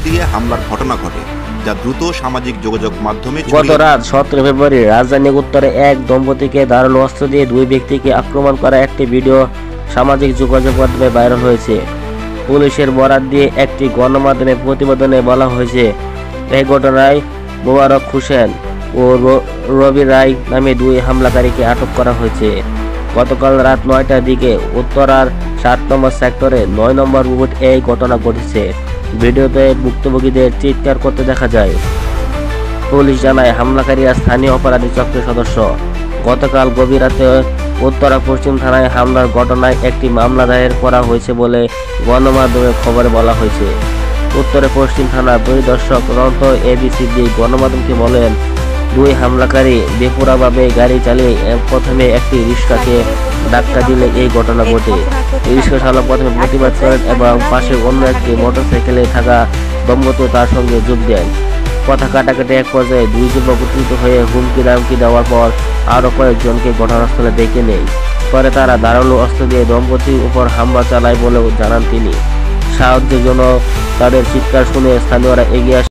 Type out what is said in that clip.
দিয়ে হামলার ঘটনা ঘটে, যা দ্রুত সামাজিক যোগাযোগ মাধ্যমে গত রাত 17 ফেব্রুয়ারি রাজধানীর উত্তরে এক দম্পতিকে ধারালো অস্ত্র দিয়ে দুই ব্যক্তিকে আক্রমণ করা একটি ভিডিও সামাজিক যোগাযোগ মাধ্যমে ভাইরাল হয়েছে। পুলিশের বরাত দিয়ে একটি গণমাধ্যমের প্রতিবেদনে বলা হয়েছে, এই ঘটনায় মোবারক হোসেন ও রবি রায় নামে দুই হামলাকারীকে আটক করা হয়েছে। গতকাল রাত 9টার দিকে উত্তরার 7 নম্বর সেক্টরে 9 নম্বর রুট এই ঘটনা ঘটেছে। ভিডিওতে ভুক্তভোগীদের চিৎকার করতে দেখা যায়। পুলিশ জানায়, হামলাকারীরা স্থানীয় অপরাধী চক্রের সদস্য। গতকাল গভীর রাতে উত্তরা পশ্চিম থানায় হামলার ঘটনায় একটি মামলা দায়ের করা হয়েছে বলে গণমাধ্যমে খবরে বলা হয়েছে। উত্তরে পশ্চিম থানার পরিদর্শক রন্ত এবিসিডি গণমাধ্যমকে বলেন, দুই হামলাকারী বেপরোয়াভাবে গাড়ি চালিয়ে প্রথমে একটি রিক্সাকে ধাক্কা দিলে এই ঘটনা ঘটে। রিক্সা চালক প্রথমে প্রতিবাদ করেন এবং পাশে অন্য একটি মোটরসাইকেলে থাকা দম্পতি তার সঙ্গে যোগ দেন। কথা কাটাকাটি এক পর্যায়ে দুই যুবক উত্তেজিত হয়ে হুমকি দামকি দেওয়ার পর আরও কয়েকজনকে ঘটনাস্থলে ডেকে নেয়। পরে তারা ধারালো অস্ত্র দিয়ে দম্পতির উপর হামলা চালায় বলেও জানান তিনি। সাহায্যের জন্য তাদের চিৎকার শুনে স্থানীয়রা এগিয়ে আসে।